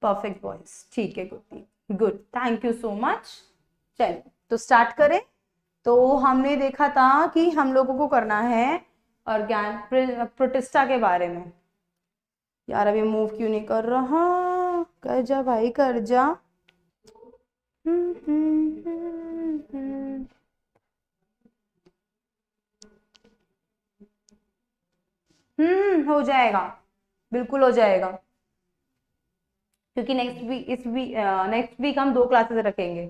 Perfect voice, ठीक है, good good, thank you so much. चलिए तो स्टार्ट करें। तो हमने देखा था कि हम लोगों को करना है प्रोटिस्टा के बारे में। यार अभी मूव क्यों नहीं कर रहा, कर जा भाई कर जा। हो जाएगा, बिल्कुल हो जाएगा, क्योंकि नेक्स्ट वीक हम 2 क्लासेस रखेंगे,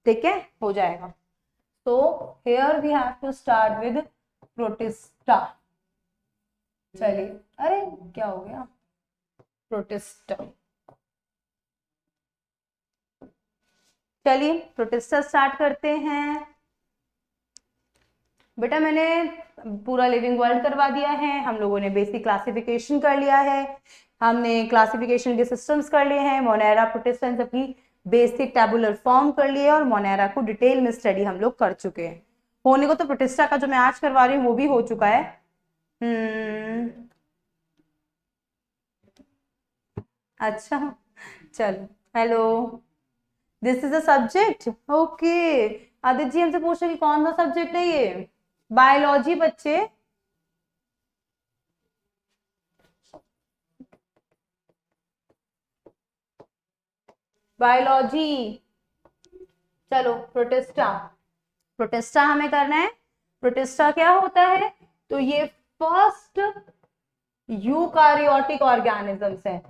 ठीक है, हो जाएगा। तो here we have to start with Protista. चलिए, अरे क्या हो गया, प्रोटिस्टा। चलिए प्रोटिस्टा स्टार्ट करते हैं। बेटा मैंने पूरा लिविंग वर्ल्ड करवा दिया है, हम लोगों ने बेसिक क्लासिफिकेशन कर लिया है, हमने क्लासिफिकेशन के सिस्टम्स कर लिए हैं, मोनेरा प्रोटिस्टा सबकी बेसिक टेबुलर फॉर्म कर लिए और मोनेरा को डिटेल में स्टडी हम लोग कर चुके हैं। होने को तो प्रोटिस्टा का जो मैं आज करवा रही हूँ वो भी हो चुका है। अच्छा, चलो, hello, this is a subject, okay. Aditya ji हमसे पूछ रहे कि कौन सा सब्जेक्ट है ये, बायोलॉजी बच्चे। बायोलॉजी, चलो प्रोटिस्टा, प्रोटिस्टा हमें करना है। प्रोटिस्टा क्या होता है, तो ये फर्स्ट यूकारियोटिक ऑर्गेनिजम्स है।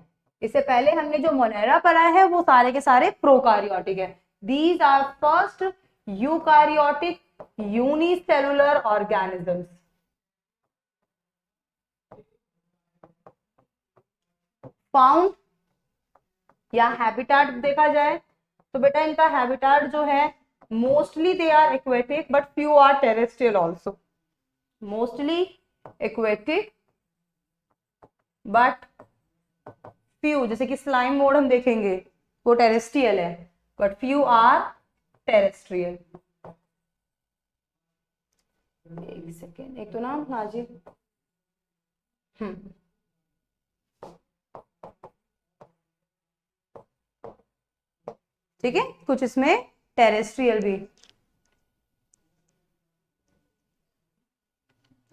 इससे पहले हमने जो मोनेरा पढ़ा है वो सारे के सारे प्रोकारियोटिक है। These are first eukaryotic unicellular organisms. Found या हैबिटाट देखा जाए तो बेटा इनका हैबिटाट जो है mostly they are aquatic but few are terrestrial also. Mostly aquatic but few, जैसे कि स्लाइम मोड हम देखेंगे वो टेरेस्ट्रियल है बट फ्यू आर टेरेस्ट्रियल। एक सेकेंड, एक तो ना नाजी, ठीक है, कुछ इसमें टेरेस्ट्रियल भी।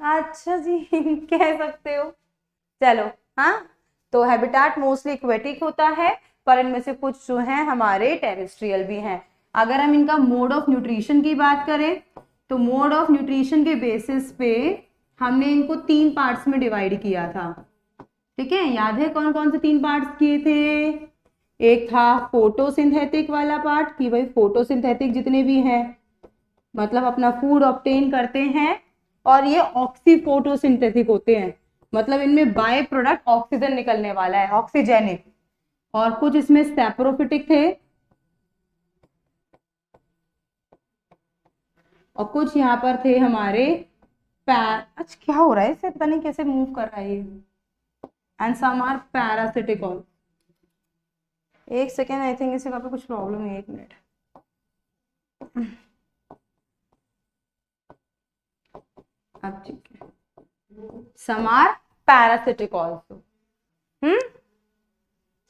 अच्छा जी कह सकते हो, चलो। हाँ, तो हैबिटाट मोस्टली एक्वेटिक होता है पर इनमें से कुछ जो है हमारे टेरेस्ट्रियल भी हैं। अगर हम इनका मोड ऑफ न्यूट्रिशन की बात करें तो मोड ऑफ न्यूट्रिशन के बेसिस पे हमने इनको 3 पार्ट्स में डिवाइड किया था, ठीक है। याद है कौन कौन से 3 पार्ट्स किए थे? एक था फोटोसिंथेटिक वाला पार्ट कि भाई फोटोसिंथेटिक जितने भी हैं मतलब अपना फूड ऑब्टेन करते हैं, और ये ऑक्सी फोटोसिंथेटिक होते हैं मतलब इनमें बाय प्रोडक्ट ऑक्सीजन निकलने वाला है, ऑक्सीजेनिक। और कुछ इसमें सैप्रोफिटिक थे और कुछ यहाँ पर थे हमारे अच्छा क्या हो रहा है इसे, पता नहीं कैसे मूव कर रहा है ये। And some are parasitic all. एक सेकेंड, आई थिंक इसे वहां पे कुछ प्रॉब्लम है, 1 मिनट। अब ठीक है, सम आर पैरासिटिक ऑल्सो।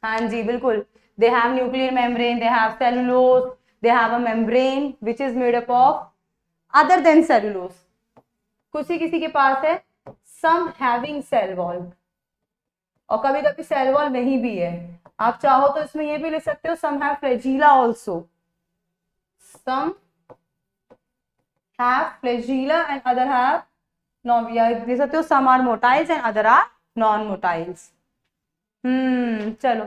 हाँ जी बिल्कुल, they have nuclear membrane, they have cellulose, they have a membrane which is made up of other than cellulose. किसी किसी के पास है सम हैविंग सेल वॉल और कभी कभी सेल वॉल नहीं भी है। आप चाहो तो इसमें ये भी लिख सकते हो some have flagella also, some have flagella and other have non, देख सकते हो some are motiles and other are non motiles. चलो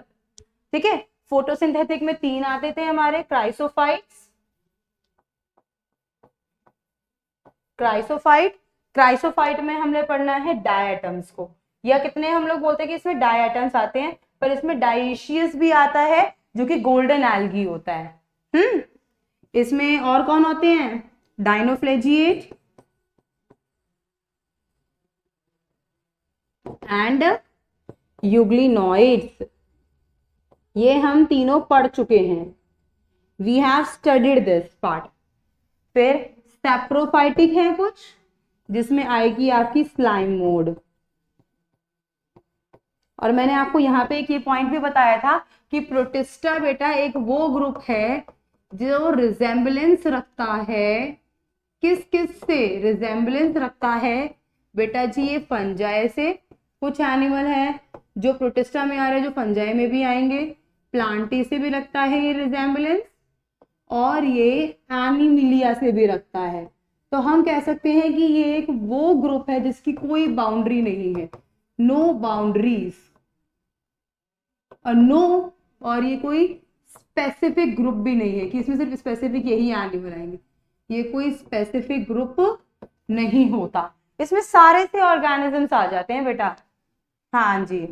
ठीक है। फोटोसिंथेटिक में 3 आते थे हमारे, क्राइसोफाइट्स, क्राइसोफाइट में हमने पढ़ना है डायटम्स को, या कितने हम लोग बोलते हैं कि इसमें डायटम्स आते हैं पर इसमें डाइशियस भी आता है जो कि गोल्डन एल्गी होता है। इसमें और कौन होते हैं, डाइनोफ्लेजिएट एंड यूग्लिनॉइड्स, ये हम तीनों पढ़ चुके हैं, we have studied this part. फिर सैप्रोफाइटिक है कुछ जिसमें आएगी आपकी स्लाइम मोड। और मैंने आपको यहाँ पे एक ये पॉइंट भी बताया था कि प्रोटिस्टा बेटा एक वो ग्रुप है जो रिजेम्बलेंस रखता है, किस किस से रिजेम्बलेंस रखता है बेटा जी, ये फंजाई से। कुछ एनिमल है जो प्रोटिस्टा में आ रहे हैं जो फंजाई में भी आएंगे, प्लांटी से भी रखता है ये रिजेम्बलेंस, और ये एनिमिलिया से भी रखता है। तो हम कह सकते हैं कि ये एक वो ग्रुप है जिसकी कोई बाउंड्री नहीं है, नो बाउंड्रीज, और नो, और ये कोई स्पेसिफिक ग्रुप भी नहीं है कि इसमें सिर्फ स्पेसिफिक यही एनिमल आएंगे, ये कोई स्पेसिफिक ग्रुप नहीं होता, इसमें सारे से ऑर्गेनिजम्स आ जाते हैं बेटा। हाँ जी,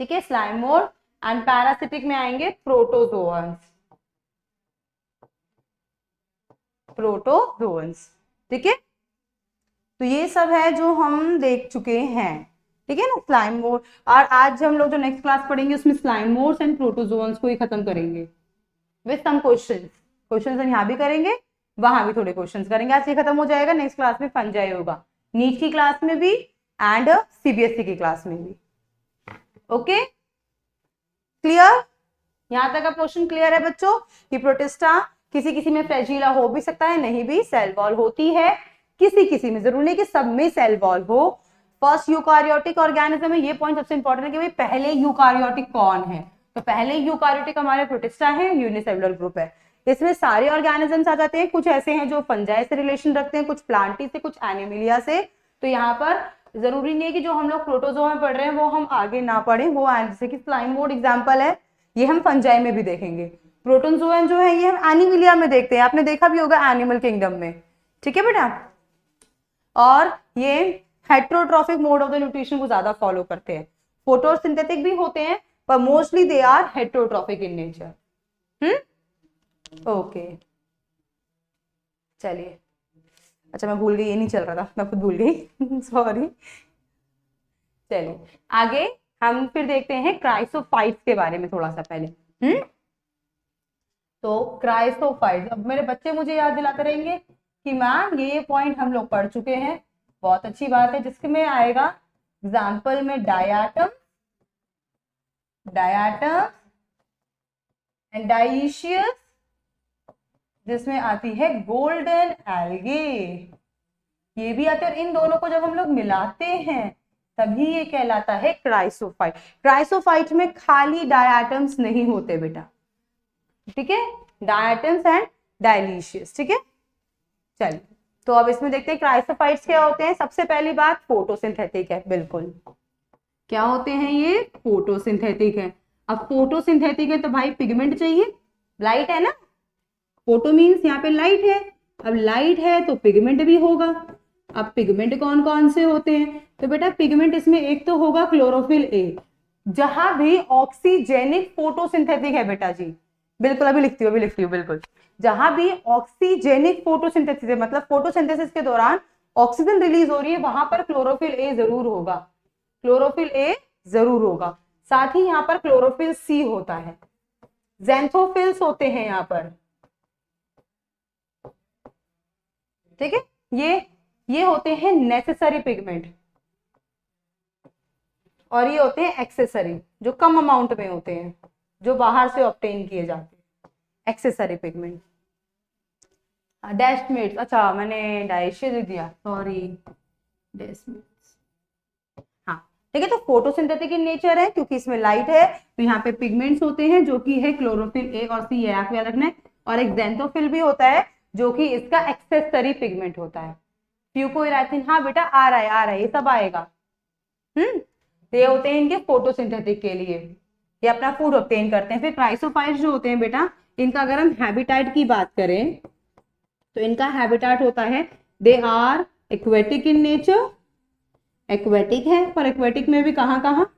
ठीक है। स्लाइम मोड एंड पैरासिटिक में आएंगे प्रोटोजोअन्स, प्रोटोजोअन्स, ठीक है। तो ये सब है जो हम देख चुके हैं, ठीक है ना, स्लाइम मोड। और आज हम लोग जो नेक्स्ट क्लास पढ़ेंगे उसमें स्लाइम मोड्स एंड प्रोटोजोअन्स को ही खत्म करेंगे विद सम क्वेश्चंस हम यहाँ भी करेंगे, वहां भी थोड़े क्वेश्चंस करेंगे। आज ये खत्म हो जाएगा, नेक्स्ट क्लास में फंजाई होगा, नीट की क्लास में भी एंड सीबीएसई की क्लास में भी। Okay, clear? यहां तक का क्वेश्चन क्लियर है बच्चों कि प्रोटिस्टा किसी किसी में फ्लैजिला हो भी सकता है, नहीं भी, सेल वॉल होती है किसी किसी में, जरूरी नहीं कि सब में सेल वॉल हो। फर्स्ट यूकारियोटिक ऑर्गेनिज्म है, ये पॉइंट सबसे इंपॉर्टेंट है कि भाई पहले यूकारियोटिक कौन है, तो पहले यूकारियोटिक हमारे प्रोटिस्टा है, यूनिसेलुलर ग्रुप है। इसमें सारे ऑर्गेनिजम्स आ जाते हैं, कुछ ऐसे हैं जो फंजाई से रिलेशन रखते हैं, कुछ प्लांटी से, कुछ एनिमिलिया से। तो यहाँ पर जरूरी नहीं है कि जो हम लोग प्रोटोजोआ में पढ़ रहे हैं वो हम आगे ना पढ़ें, वो जैसे कि स्लाइम मोड एग्जाम्पल है, ये हम फंजाई में भी देखेंगे। प्रोटोजोआ जो है ये हम एनिमिलिया में देखते हैं, आपने देखा भी होगा एनिमल किंगडम में, ठीक है बेटा। और ये heterotrophic mode of the nutrition को ज्यादा फॉलो करते हैं, फोटोसिंथेटिक भी होते हैं पर mostly they are heterotrophic in nature. Okay, चलिए। अच्छा मैं भूल गई, ये नहीं चल रहा था, मैं खुद भूल गई सॉरी। चलिए आगे हम फिर देखते हैं क्राइसोफाइट्स के बारे में थोड़ा सा पहले। तो क्राइसोफाइट्स, अब मेरे बच्चे मुझे याद दिलाते रहेंगे कि मैम ये पॉइंट हम लोग पढ़ चुके हैं, बहुत अच्छी बात है। जिसके में आएगा एग्जाम्पल में डायाटम, डायाटम एंड डाइशियस, जिसमें आती है गोल्डन एल्गे, ये भी आते हैं। और इन दोनों को जब हम लोग मिलाते हैं तभी ये कहलाता है क्राइसोफाइट। क्राइसोफाइट में खाली डायाटम्स नहीं होते बेटा, ठीक है, डायाटम्स एंड डाइलिशियस, ठीक है। चलिए तो अब इसमें देखते हैं क्राइसोफाइट्स क्या होते हैं। सबसे पहली बात फोटोसिंथेटिक है, बिल्कुल क्या होते हैं ये, फोटोसिंथेटिक है। अब फोटोसिंथेटिक है तो भाई पिगमेंट चाहिए, लाइट है ना, फोटो मीन्स यहाँ पे लाइट है, अब लाइट है तो पिगमेंट भी होगा। अब पिगमेंट कौन कौन से होते हैं, तो बेटा पिगमेंट इसमें एक तो होगा क्लोरोफिल ए, जहां भी ऑक्सीजेनिक फोटोसिंथेटिक है बेटा जी, बिल्कुल अभी लिखती हूँ बिल्कुल, जहां भी ऑक्सीजेनिक फोटोसिंथेसिस है, मतलब फोटोसिंथेसिस के दौरान ऑक्सीजन रिलीज हो रही है, वहां पर क्लोरोफिल ए जरूर होगा, क्लोरोफिल ए जरूर होगा। साथ ही यहाँ पर क्लोरोफिल सी होता है, ज़ैंथोफिल्स होते हैं यहाँ पर, ठीक है। ये होते हैं नेसेसरी पिगमेंट, और ये होते हैं एक्सेसरी, जो कम अमाउंट में होते हैं, जो बाहर से ऑब्टेन किए जाते हैं, एक्सेसरी पिगमेंट। डैशमेट्स, अच्छा मैंने डाइशियस दे दिया, सॉरी, डैशमेट्स, हाँ ठीक है। तो फोटोसिंथेटिक इन नेचर है क्योंकि इसमें लाइट है, तो यहाँ पे पिगमेंट्स होते हैं जो कि है क्लोरोफिल ए और सी, आपको याद रखना है। और एक ज़ैंथोफिल भी होता है जो कि इसका एक्सेसरी पिगमेंट होता है। फ्यूकोइराथिन, हाँ बेटा आ रहा है, ये सब आएगा। ये होते हैं इनके फोटोसिंथेटिक के लिए, ये अपना फूड ऑब्टेन करते हैं। फिर क्राइसोफाइट्स जो होते हैं बेटा, इनका अगर हम हैबिटेट की बात करें तो इनका हैबिटेट होता है, they are aquatic in nature, aquatic है, पर एक्वेटिक में भी कहाँ कहाँ,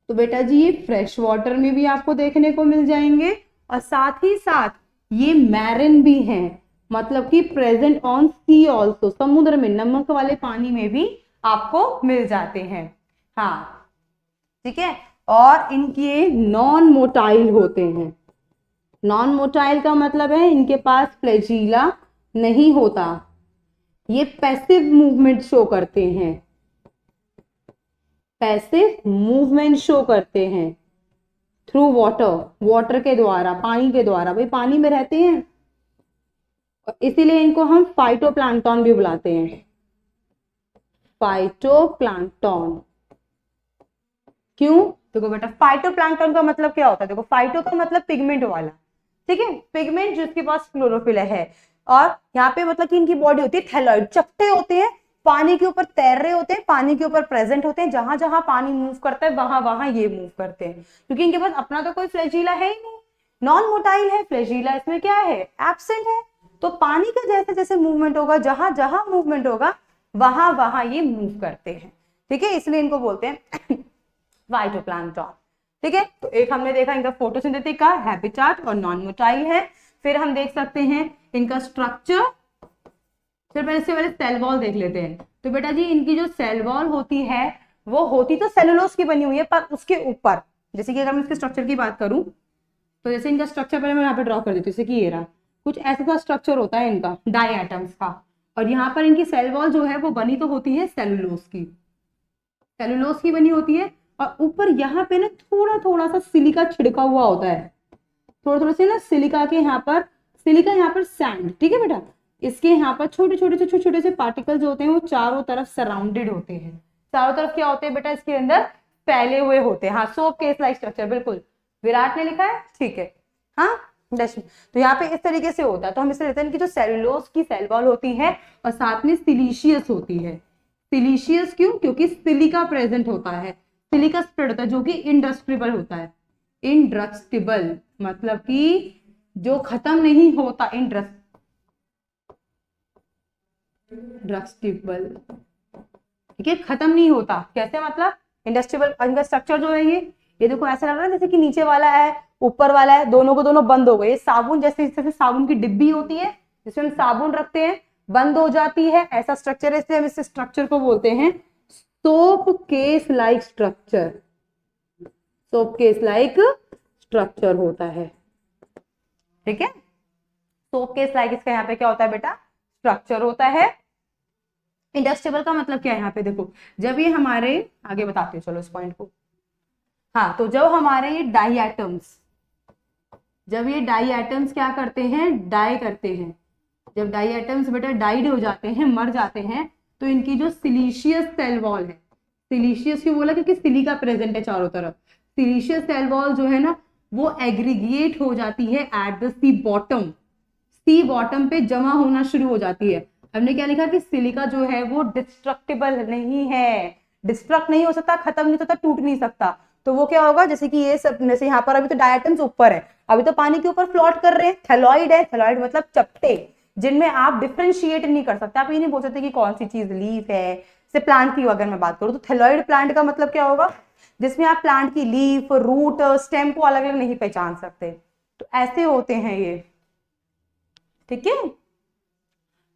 तो बेटा जी ये फ्रेश वाटर में भी आपको देखने को मिल जाएंगे, और साथ ही साथ ये मैरिन भी हैं, मतलब कि प्रेजेंट ऑन सी ऑल्सो, समुद्र में नमक वाले पानी में भी आपको मिल जाते हैं, हाँ ठीक है। और इनके नॉन मोटाइल होते हैं, नॉन मोटाइल का मतलब है इनके पास फ्लैजिला नहीं होता, ये पैसिव मूवमेंट शो करते हैं, पैसिव मूवमेंट शो करते हैं, थ्रू वाटर, वाटर के द्वारा, पानी के द्वारा, भाई पानी में रहते हैं और इसीलिए इनको हम फाइटोप्लैंक्टन भी बुलाते हैं, फाइटोप्लैंक्टन। क्यों? देखो बेटा फाइटोप्लैंक्टन का मतलब क्या होता है, देखो फाइटो का मतलब पिगमेंट वाला, ठीक है, पिगमेंट जिसके पास क्लोरोफिल है, और यहाँ पे मतलब कि इनकी बॉडी होती है थैलॉइड, चपटे होते हैं, पानी के ऊपर तैर रहे होते हैं, पानी के ऊपर प्रेजेंट होते हैं, जहां जहां पानी मूव करता है वहां वहां ये मूव करते हैं, क्योंकि इनके पास अपना तो कोई फ्लैजीला है ही नहीं, नॉन मोटाइल है, फ्लैजीला इसमें क्या है, एब्सेंट है, तो पानी का जैसे जैसे मूवमेंट होगा, जहां जहां मूवमेंट होगा वहां वहां ये मूव करते हैं, ठीक है, इसलिए इनको बोलते हैं फाइटोप्लैंक्टन, ठीक है। तो एक हमने देखा इनका फोटोसिंथेटिक का, हैबिटेट और नॉन मोटाइल है। फिर हम देख सकते हैं इनका स्ट्रक्चर, फिर पहले इससे पहले सेल वॉल देख लेते हैं। तो बेटा जी इनकी जो सेल वॉल होती है वो होती तो सेलुलोज की बनी हुई है, पर उसके ऊपर, जैसे कि अगर मैं इसके स्ट्रक्चर की बात करूं तो जैसे इनका स्ट्रक्चर पहले मैं यहाँ पे ड्रॉ कर देती हूँ, जैसे कि ये रहा, कुछ ऐसा सा स्ट्रक्चर होता है इनका डाई एटम्स का, और यहाँ पर इनकी सेल वॉल जो है वो बनी तो होती है सेलुलोज की, सेलुलोज की बनी होती है, और ऊपर यहाँ पे ना थोड़ा थोड़ा सा सिलिका छिड़का हुआ होता है, थोड़ा थोड़ा से ना सिलिका के यहाँ पर, सिलिका यहाँ पर सैंड, ठीक है बेटा, इसके यहाँ पर छोटे छोटे से पार्टिकल जो होते हैं वो चारों तरफ सराउंडेड होते हैं, चारों तरफ क्या होते हैं बेटा इसके अंदर फैले हुए होते हैं, हाँ सोप केस लाइक स्ट्रक्चर, बिल्कुल विराट ने लिखा है, ठीक है, हाँ तो यहाँ पे इस तरीके से होता है, तो हम इसे लेते हैं कि जो सेलुलोज की सेल वॉल होती है और साथ में सिलीशियस होती है, सिलीशियस क्यों, क्योंकि सिलिका प्रेजेंट होता है, सिलिका स्प्रेड होता है जो कि इंडस्ट्रिबल होता है, इंडस्ट्रिबल मतलब कि जो खत्म नहीं होता, इंडस्ट्रिबल, ठीक है, खत्म नहीं होता, कैसे मतलब इंडस्ट्रिबल, इनका स्ट्रक्चर जो है ये देखो ऐसा लग रहा है जैसे कि नीचे वाला है ऊपर वाला है, दोनों को दोनों बंद हो गए, ये साबुन जैसे साबुन की डिब्बी होती है जिसमें हम साबुन रखते हैं, बंद हो जाती है, ऐसा स्ट्रक्चर है, इसलिए हम इस स्ट्रक्चर को बोलते हैं soap case like structure, soap case like structure होता है, ठीक है, सोप केस लाइक इसका यहाँ पे क्या होता है बेटा, स्ट्रक्चर होता है। इंडस्ट्रिबल का मतलब क्या है यहाँ पे देखो, जब ये हमारे, आगे बताते हैं चलो इस पॉइंट को, हाँ तो जब हमारे ये डाई एटम्स, जब ये डाई एटम्स क्या करते हैं, डाई करते हैं, जब डाई एटम्स बेटा डाइड हो जाते हैं, मर जाते हैं, तो इनकी जो सिलीशियस सेल वॉल है, सिलीशियस क्यों बोला, क्योंकि सिलिका प्रेजेंट है चारों तरफ, सिलीशियस सेल वॉल जो है ना वो एग्रीगेट हो जाती है at the sea bottom, sea bottom पे जमा होना शुरू हो जाती है। हमने क्या लिखा कि सिलिका जो है वो डिस्ट्रक्टिबल नहीं है, डिस्ट्रक्ट नहीं हो सकता, खत्म नहीं होता, टूट नहीं सकता, तो वो क्या होगा, जैसे कि ये सब, जैसे यहाँ पर अभी तो डायटम्स ऊपर है, अभी तो पानी के ऊपर फ्लोट कर रहे हैं, थैलॉइड है, थैलॉइड मतलब चपटे, जिनमें आप डिफ्रेंशिएट नहीं कर सकते, आप ये नहीं बोल सकते कि कौन सी चीज लीफ है, से प्लांट की अगर मैं बात करूं तो थैलॉइड प्लांट का मतलब क्या होगा, जिसमें आप प्लांट की लीफ, रूट, स्टेम को अलग अलग नहीं पहचान सकते, तो ऐसे होते हैं ये, ठीक है।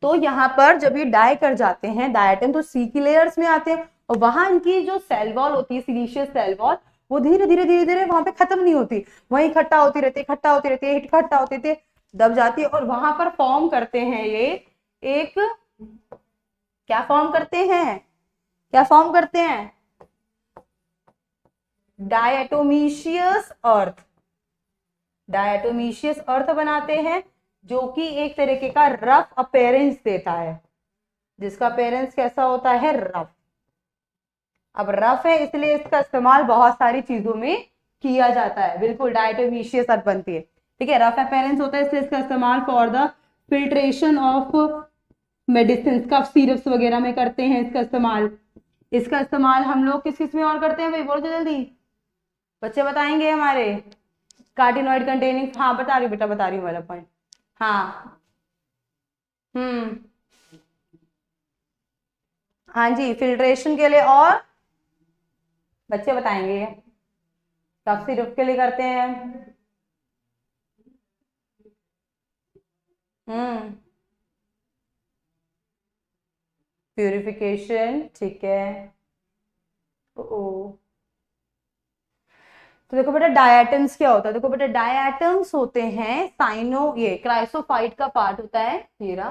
तो यहाँ पर जब ये डाई कर जाते हैं डायटम, तो सी की लेयर्स में आते हैं, और वहां इनकी जो सेल वॉल होती है, सिलीशियस सेल वॉल, वो धीरे धीरे वहां पे खत्म नहीं होती, वही इकट्ठा होती रहती है, इकट्ठा होती रहती है, इकट्ठा होते थे, दब जाती है, और वहां पर फॉर्म करते हैं ये एक, क्या फॉर्म करते हैं, क्या फॉर्म करते हैं, डायटोमीशियस अर्थ, डायटोमीशियस अर्थ बनाते हैं, जो कि एक तरीके का रफ अपीयरेंस देता है, जिसका अपीयरेंस कैसा होता है, रफ। अब रफ है इसलिए इसका इस्तेमाल बहुत सारी चीजों में किया जाता है, बिल्कुल डायटोमीशियस अर्थ बनती है, ठीक है, रफ अपीयरेंस होता है इसलिए इसका इस्तेमाल for the filtration of medicine, cough syrups वगैरह में करते हैं इसका इस्तेमाल, इसका इस्तेमाल हम लोग किस किस में और करते हैं भाई, बोलो जल्दी, बच्चे बताएंगे हमारे, कार्टिनॉइड कंटेनिंग, हाँ बता रही हूँ बेटा, बता रही हूँ वाला पॉइंट, हाँ हाँ जी, फिल्ट्रेशन के लिए, और बच्चे बताएंगे, कफ सिरप के लिए करते हैं, प्यूरिफिकेशन, ठीक है, ओ तो देखो बेटा डायटम्स क्या होता है, देखो बेटा डायटम्स होते हैं साइनो, ये क्राइसोफाइट का पार्ट होता है, ये रहा,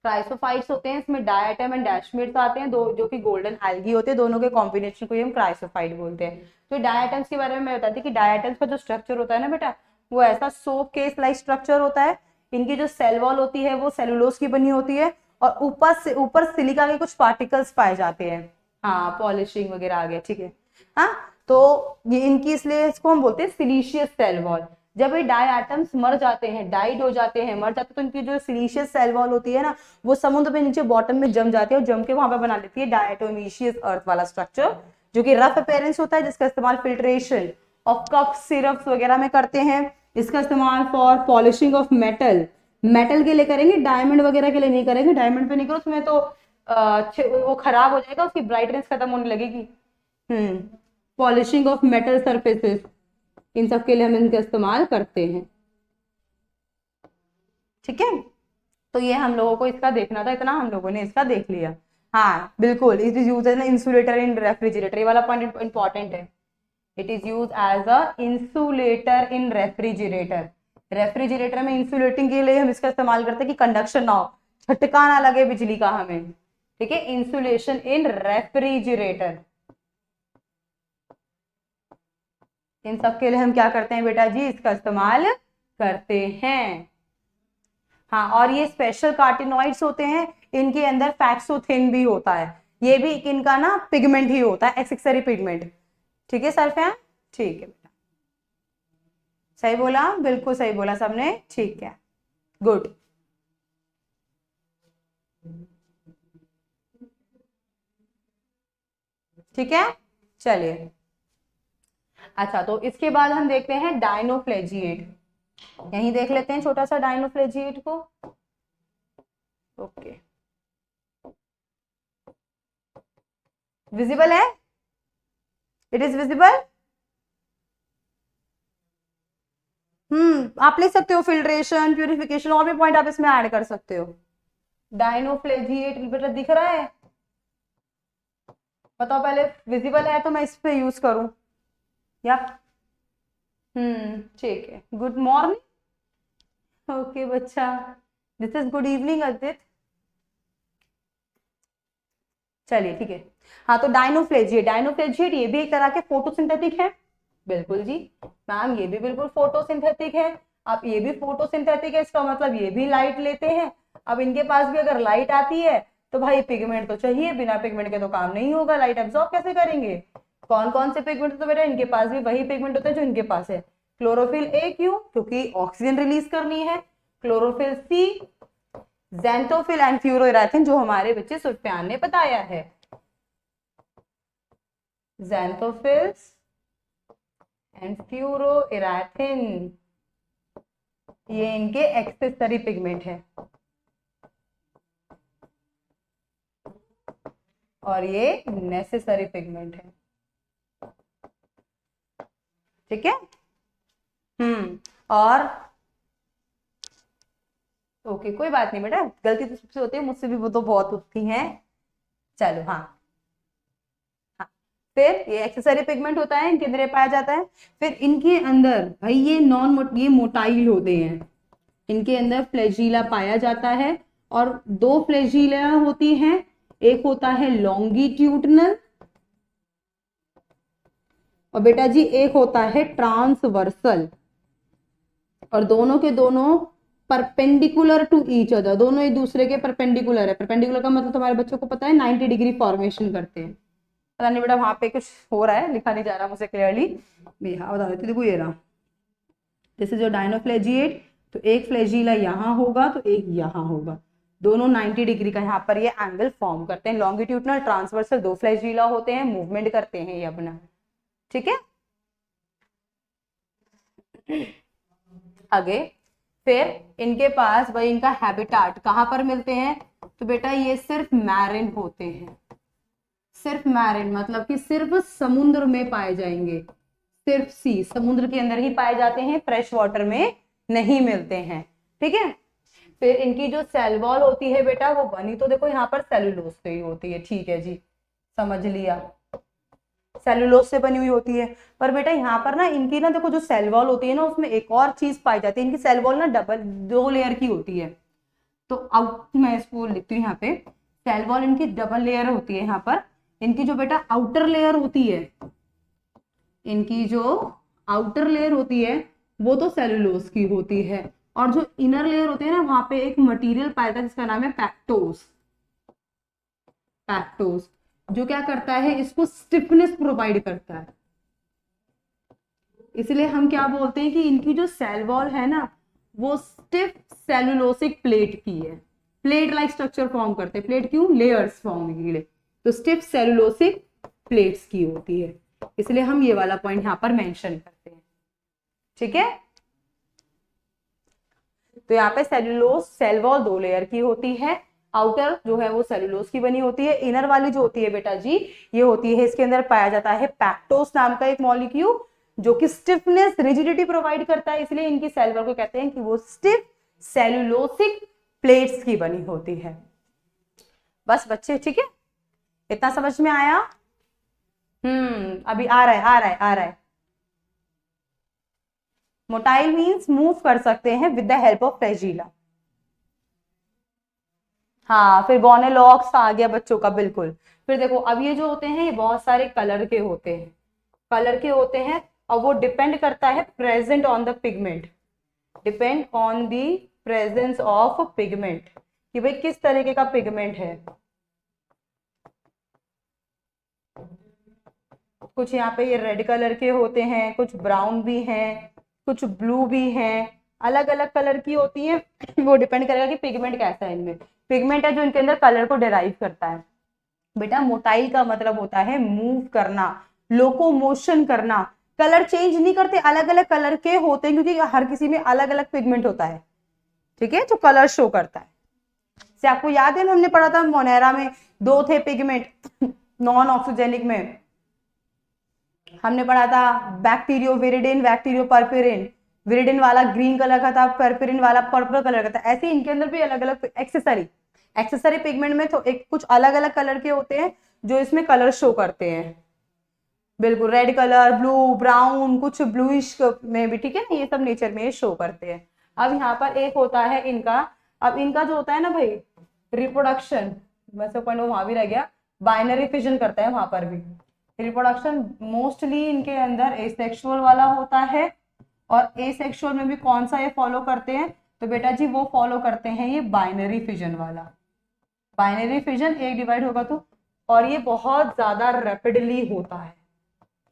क्राइसोफाइट्स होते हैं, इसमें डायटम एंड डैशमिड्स आते हैं, दो जो कि गोल्डन एल्गी होते हैं, दोनों के कॉम्बिनेशन को ही हम क्राइसोफाइट बोलते हैं। तो डायटम्स के बारे में मैं बताती कि डायटम्स का जो स्ट्रक्चर होता है ना बेटा, वो ऐसा सोप केस लाइक स्ट्रक्चर होता है। इनकी जो सेल वॉल होती है वो सेलुलोज की बनी होती है, और ऊपर सिलिका के कुछ पार्टिकल्स पाए जाते हैं। हाँ, पॉलिशिंग वगैरह आ गया, ठीक है। हाँ, तो ये इनकी, इसलिए इसको हम बोलते हैं सिलीशियस सेल वॉल। जब ये डाई एटम्स मर जाते हैं, डाइड हो जाते हैं, मर जाते हैं, तो इनकी जो सिलीशियस सेल वॉल होती है ना, वो समुद्र में नीचे बॉटम में जम जाती है, और जम के वहां पे बना लेती है डायटोमीशियस अर्थ वाला स्ट्रक्चर, जो कि रफ अपीयरेंस होता है, जिसका इस्तेमाल फिल्ट्रेशन ऑफ कप सिरप्स वगैरह में करते हैं। इसका इस्तेमाल for polishing of metal, metal के लिए करेंगे, डायमंड वगैरह के लिए नहीं करेंगे। डायमंड पे नहीं करो, उसमें तो वो खराब हो जाएगा, उसकी ब्राइटनेस खत्म होने लगेगी। पॉलिशिंग ऑफ मेटल सरफेसेस, इन सब के लिए हम इनका इस्तेमाल करते हैं, ठीक है। तो ये हम लोगों को इसका देखना था, इतना हम लोगों ने इसका देख लिया। हाँ बिल्कुल, it is use as an insulator in refrigerator, ये वाला पॉइंट इंपॉर्टेंट है। It is use as a insulator in refrigerator. Refrigerator में इंसुलेटिंग के लिए हम इसका इस्तेमाल करते हैं कि कंडक्शन ना हो, झटका ना लगे बिजली का हमें, ठीक है। इंसुलेशन इन रेफ्रिजरेटर, इन सब के लिए हम क्या करते हैं बेटा जी, इसका इस्तेमाल करते हैं। हाँ, और ये स्पेशल कार्टिनॉइड्स होते हैं, इनके अंदर फैक्सोथिन भी होता है, ये भी इनका ना पिगमेंट ही होता है, एक्सेसरी पिगमेंट, ठीक है सर फैन, ठीक है बेटा, सही बोला, बिल्कुल सही बोला सबने, ठीक है, गुड। ठीक है, चलिए। अच्छा, तो इसके बाद हम देखते हैं डायनोफ्लेजिएट, यहीं देख लेते हैं छोटा सा डायनोफ्लेजिएट को। ओके, विजिबल है, इट इज विजिबल। आप लिख सकते हो फिल्ट्रेशन, प्यूरिफिकेशन, और भी पॉइंट आप इसमें ऐड कर सकते हो। डायनोफ्लेजिएट बेटा दिख रहा है, बताओ पहले, विजिबल है तो मैं इस पे यूज करूं या? ठीक है, गुड मॉर्निंग। ओके बच्चा, this is good evening Adit. चलिए ठीक है। हाँ, तो डायनोफ्लेजिएट, डायनोफ्लेजिएट ये भी एक तरह के फोटोसिंथेटिक है, बिल्कुल जी मैम, ये भी बिल्कुल फोटोसिंथेटिक है। आप ये भी फोटोसिंथेटिक है, इसका मतलब ये भी लाइट लेते हैं। अब इनके पास भी अगर लाइट आती है तो भाई पिगमेंट तो चाहिए, बिना पिगमेंट के तो काम नहीं होगा, लाइट एब्जॉर्ब कैसे करेंगे? कौन कौन से पिगमेंट? तो बेटा इनके पास भी वही पिगमेंट होते हैं जो इनके पास है। क्लोरोफिल ए क्यों? क्योंकि ऑक्सीजन रिलीज करनी है। क्लोरोफिल सी, ज़ैंथोफिल एंड फ्यूरोइराथिन, जो हमारे बच्चे सुफियान ने बताया है। ज़ैंथोफिल्स एंड फ्यूरोइराथिन, ये इनके एक्सेसरी पिगमेंट है, और ये नेसेसरी पिगमेंट है, ठीक है। और ओके, कोई बात नहीं बेटा, गलती तो सबसे होती है, मुझसे भी वो तो बहुत होती है। चलो हाँ, फिर ये एक्सेसरी पिगमेंट होता है, इनके अंदर पाया जाता है। फिर इनके अंदर भाई ये ये मोटाइल होते हैं, इनके अंदर फ्लैजिला पाया जाता है, और दो फ्लैजिला होती हैं, एक होता है लॉन्गिट्यूडनल, और बेटा जी एक होता है ट्रांसवर्सल, और दोनों के दोनों परपेंडिकुलर टू ईच अदर, दोनों एक दूसरे के परपेंडिकुलर है। परपेंडिकुलर का मतलब तुम्हारे बच्चों को पता है 90 डिग्री फॉर्मेशन करते हैं। पता नहीं बेटा वहां पे कुछ हो रहा है, लिखा नहीं जा रहा मुझे क्लियरली, मैं बता देती, देखो ये रहा, दिस इज योर डायनोफ्लेजिएट, तो एक फ्लैजिला यहाँ होगा तो एक यहाँ होगा, दोनों 90 डिग्री का यहाँ पर ये एंगल फॉर्म करते हैं। लॉन्गिट्यूडनल ट्रांसवर्सल दो फ्लैजिला होते हैं, मूवमेंट करते हैं ये अपना, ठीक है। आगे फिर इनके पास भाई इनका हैबिटाट कहाँ पर मिलते हैं? तो बेटा ये सिर्फ मैरिन होते हैं, सिर्फ मैरिन मतलब कि सिर्फ समुद्र में पाए जाएंगे, सिर्फ सी, समुद्र के अंदर ही पाए जाते हैं, फ्रेश वाटर में नहीं मिलते हैं, ठीक है। फिर इनकी जो सेल वॉल होती है बेटा, वो बनी तो देखो यहाँ पर सेलुलोज से ही होती है, ठीक है जी, समझ लिया, सेलुलोज से बनी हुई होती है। पर बेटा यहाँ पर ना इनकी ना देखो जो सेल वॉल होती है ना, उसमें एक और चीज पाई जाती है, इनकी सेल वॉल ना दो लेयर की होती है। तो आउट मैं इसको लिखती हूँ यहाँ पे, सेल वॉल इनकी डबल लेयर होती है। यहाँ पर इनकी जो बेटा आउटर लेयर होती है, इनकी जो आउटर लेयर होती है वो तो सेलुलोज की होती है, और जो इनर लेयर होती है ना वहां पे एक मटेरियल पाया जाता है जिसका नाम है पैक्टोज। पैक्टोज जो क्या करता है, इसको स्टिफनेस प्रोवाइड करता है। इसलिए हम क्या बोलते हैं कि इनकी जो सेल वॉल है ना वो स्टिफ सेलुलोसिक प्लेट की है। प्लेट लाइक स्ट्रक्चर फॉर्म करते हैं। प्लेट क्यों? लेयर्स फॉर्म के लिए। तो स्टिफ सेलुलोसिक प्लेट्स की होती है, इसलिए हम ये वाला पॉइंट यहां पर मेंशन करते हैं। ठीक है, तो यहाँ पे सेलुलोज सेल वॉल 2 लेयर की होती है। आउटर जो है वो सेलुलोज की बनी होती है। इनर वाली जो होती है बेटा जी, ये होती है, इसके अंदर पाया जाता है पैक्टोस नाम का एक मॉलिक्यूल जो कि स्टिफनेस रिजिडिटी प्रोवाइड करता है, इसलिए इनकी सेल वॉल को कहते हैं कि वो स्टिफ सेलुलोसिक प्लेट्स की बनी होती है। बस बच्चे ठीक है, इतना समझ में आया? अभी आ रहा है, आ रहा है, आ रहा है। मोटाइल मीन्स मूव कर सकते हैं with the help of flagella. हाँ, फिर गोनेलॉक्स आ गया बच्चों का, बिल्कुल। फिर देखो अब ये जो होते हैं ये बहुत सारे कलर के होते हैं, कलर के होते हैं, और वो डिपेंड करता है present on the pigment, depend on the presence of pigment, कि भाई किस तरीके का पिगमेंट है। कुछ यहाँ पे ये रेड कलर के होते हैं, कुछ ब्राउन भी हैं, कुछ ब्लू भी हैं, अलग अलग कलर की होती है। वो डिपेंड करेगा कि पिगमेंट कैसा है। इनमें पिगमेंट है जो इनके अंदर कलर को डिराइव करता है। बेटा मोटाइल का मतलब होता है मूव करना, लोकोमोशन करना। कलर चेंज नहीं करते, अलग अलग कलर के होते हैं क्योंकि हर किसी में अलग अलग पिगमेंट होता है। ठीक है, जो कलर शो करता है। से आपको याद है हमने पढ़ा था मोनेरा में 2 थे पिगमेंट नॉन ऑक्सीजेनिक में, हमने पढ़ा था बैक्टीरियो विरिडिन, बैक्टीरियो परपिरिन। विरिडिन वाला ग्रीन कलर का था, परपिरिन वाला पर्पल कलर का था। ऐसे इनके अंदर भी अलग अलग एक्सेसरी पिगमेंट में तो एक कुछ अलग अलग कलर के होते हैं जो इसमें कलर शो करते हैं। बिल्कुल, रेड कलर, ब्लू, ब्राउन, कुछ ब्लूइश में भी, ठीक है ना, ये सब नेचर में शो करते हैं। अब यहाँ पर एक होता है इनका, अब इनका जो होता है ना भाई रिप्रोडक्शन, वैसे पॉइंट वहां भी रह गया, बाइनरी फिजन करता है वहां पर भी। रिप्रोडक्शन मोस्टली इनके अंदर एसेक्सुअल वाला होता है, और एसेक्सुअल में भी कौन सा ये फॉलो करते हैं, तो बेटा जी वो फॉलो करते हैं ये बाइनरी फिजन वाला। बाइनरी फिजन एक डिवाइड होगा तो, और ये बहुत ज्यादा रैपिडली होता है,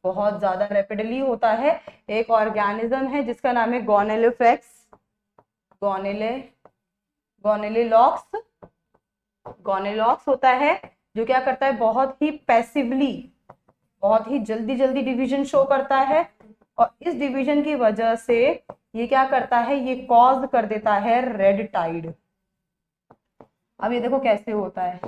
बहुत ज्यादा रैपिडली होता है। एक ऑर्गेनिज्म है जिसका नाम है गोनेलोफेक्स, गोनेलोलॉक्स, गोनेलॉक्स होता है जो क्या करता है, बहुत ही पैसिवली, बहुत ही जल्दी जल्दी डिवीजन शो करता है, और इस डिवीजन की वजह से ये क्या करता है, ये कॉज कर देता है रेड टाइड। अब ये देखो कैसे होता है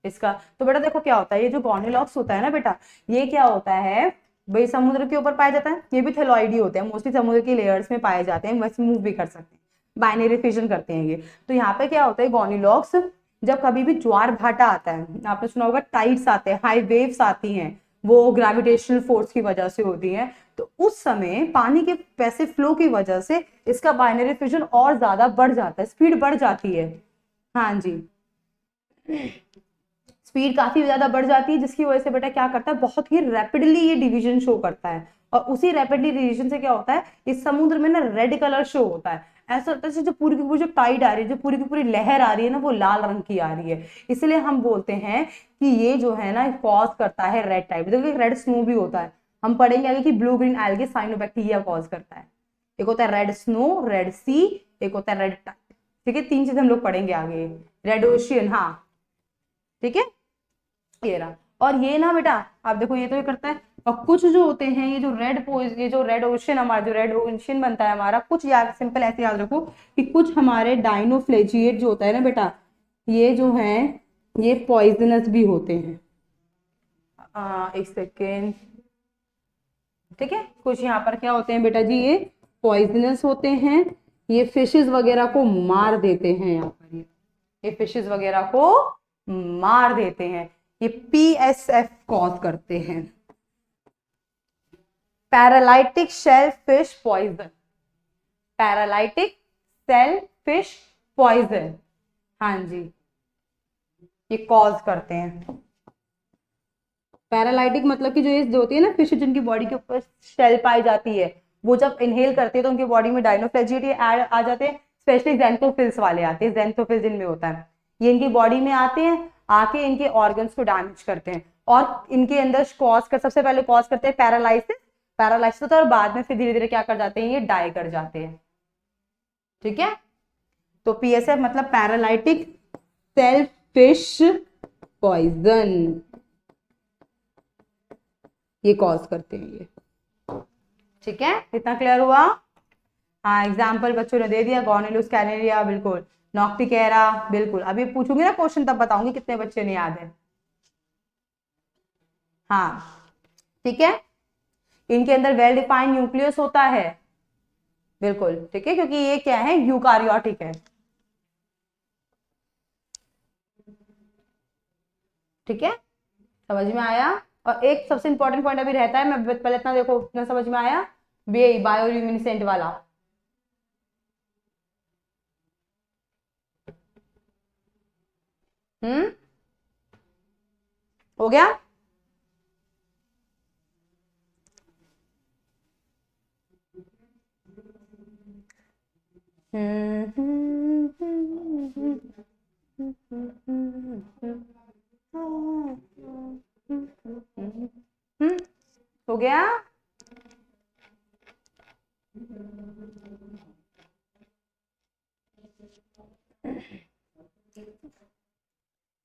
इसका, तो बेटा देखो क्या होता है, ये जो गोनेलॉक्स होता है ना बेटा, ये क्या होता है भाई, समुद्र के ऊपर पाया जाता है। ये भी थेलॉइडी होते हैं, मोस्टली समुद्र की लेयर्स में पाए जाते हैं, वैसे मूव भी कर सकते हैं, बाइनरी फिजन करते हैं ये। तो यहाँ पे क्या होता है, गोनेलॉक्स जब कभी भी ज्वार भाटा आता है, आपने सुना होगा टाइड्स आते हैं, हाई वेव्स आती हैं, वो ग्रेविटेशनल फोर्स की वजह से होती है, तो उस समय पानी के पैसे फ्लो की वजह से इसका बाइनरी फिजन और ज्यादा बढ़ जाता है, स्पीड बढ़ जाती है। हाँ जी, स्पीड काफी ज्यादा बढ़ जाती है, जिसकी वजह से बेटा क्या करता है, बहुत ही रैपिडली ये डिवीजन शो करता है, और उसी रैपिडली डिवीजन से क्या होता है, इस समुद्र में ना रेड कलर शो होता है। ऐसा होता है जो पूरी की पूरी जो टाइड आ रही है, जो पूरी की पूरी लहर आ रही है ना, वो लाल रंग की आ रही है। इसलिए हम बोलते हैं कि ये जो है ना कॉज करता है रेड टाइड। देखो रेड स्नो भी होता है, हम पढ़ेंगे आगे कि blue green algae cyanobacteria cause करता है। एक होता है रेड स्नो, रेड सी, एक होता है रेड टाइड। ठीक है, 3 चीजें हम लोग पढ़ेंगे आगे। रेड ओशियन, हाँ ठीक है, ये रहा। और ये ना बेटा आप देखो ये तो ये करता है, और कुछ जो होते हैं ये जो रेड ओशियन, हमारा जो रेड ओशियन बनता है हमारा, कुछ याद सिंपल ऐसे याद रखो कि कुछ हमारे डाइनोफ्लेजिएट जो होता है ना बेटा, ये जो है ये पॉइजनस भी होते हैं। एक सेकेंड, ठीक है, कुछ यहाँ पर क्या होते हैं बेटा जी, ये पॉइजनस होते हैं, ये फिशेस वगैरह को मार देते हैं। यहाँ पर ये फिशेस वगैरह को मार देते हैं, ये पीएसएफ कॉज करते हैं, paralytic shell fish poison, paralytic shell fish poison. हाँ जी, ये कॉज करते हैं। पैरालाइटिक मतलब कि जो ये जो होती है ना फिश, जिनकी बॉडी के ऊपर शेल पाई जाती है, वो जब इनहेल करते हैं तो उनकी बॉडी में डायनोफ्लैजिएटी आ जाते हैं, स्पेशली ज़ेंथोफिल्स वाले आते हैं, ज़ेंथोफिल्स इनमें होता है, ये इनकी बॉडी में आते हैं, आके इनके ऑर्गन्स को डैमेज करते हैं और इनके अंदर सबसे पहले कॉज करते हैं पैरालाइसिस। पैरालाइसिस होता है और बाद में फिर धीरे धीरे क्या कर जाते हैं, ये डाई कर जाते हैं। ठीक है, तो पीएसएफ मतलब पैरालाइटिक सेलफिश पॉइजन, ये कॉज करते हैं ये। ठीक है, इतना क्लियर हुआ? हाँ, एग्जाम्पल बच्चों ने दे दिया, गॉर्नेलोस कैनेरिया बिल्कुल, नॉक्टिकेरा बिल्कुल। अभी पूछूंगी ना क्वेश्चन तब बताऊंगी कितने बच्चे ने याद है। हाँ ठीक है, इनके अंदर वेल डिफाइंड न्यूक्लियस होता है, बिल्कुल ठीक है, क्योंकि ये क्या है, यूकारियोटिक है। ठीक है, समझ में आया? और एक सबसे इंपॉर्टेंट पॉइंट अभी रहता है, मैं पहले इतना देखो, इतना समझ में आया, बायोल्यूमिनेसेंट वाला। हो गया? हो गया?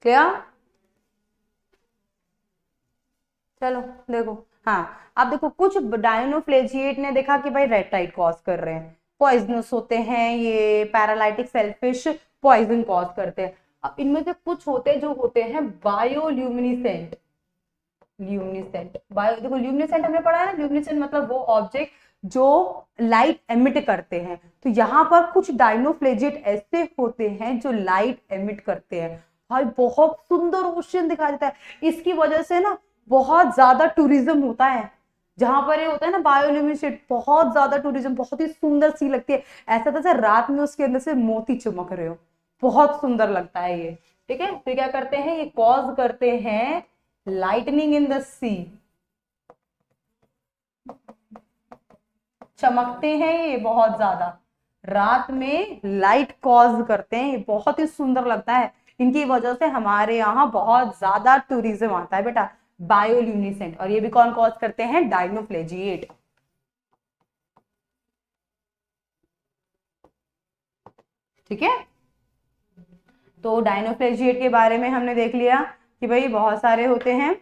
क्लियर? चलो देखो, हाँ अब देखो, कुछ डायनोफ्लेजिएट ने देखा कि भाई रेटाइट कॉज कर रहे हैं, पॉइजनस होते हैं ये, पैरालाइटिक सेलफिश पॉइजन कॉज करते हैं। अब इनमें से कुछ होते जो होते हैं बायोल्यूमिनेसेंट। बायो देखो, ल्यूमिनेसेंट हमने पढ़ा है ना, ल्यूमिनेसेंट मतलब वो ऑब्जेक्ट जो लाइट एमिट करते हैं, तो यहाँ पर कुछ डायनोफ्लेजिएट ऐसे होते हैं जो लाइट एमिट करते हैं। भाई बहुत सुंदर ओशन दिखाई देता है, इसकी वजह से ना बहुत ज्यादा टूरिज्म होता है, जहां पर ये होता है ना बायोल्यूमिनेसेंट, बहुत ज्यादा टूरिज्म, बहुत ही सुंदर सी लगती है, ऐसा जैसे रात में उसके अंदर से मोती चमक रहे हो, बहुत सुंदर लगता है ये। ठीक है, फिर क्या करते हैं, ये कॉज करते हैं लाइटनिंग इन द सी, चमकते हैं ये बहुत ज्यादा, रात में लाइट कॉज करते हैं, ये बहुत ही सुंदर लगता है, इनकी वजह से हमारे यहाँ बहुत ज्यादा टूरिज्म आता है बेटा, बायोल्यूमिनेसेंट। और ये भी कौन कॉज करते हैं, डायनोफ्लेजिएट। ठीक है, तो डायनोफ्लेजिएट के बारे में हमने देख लिया कि भाई बहुत सारे होते हैं।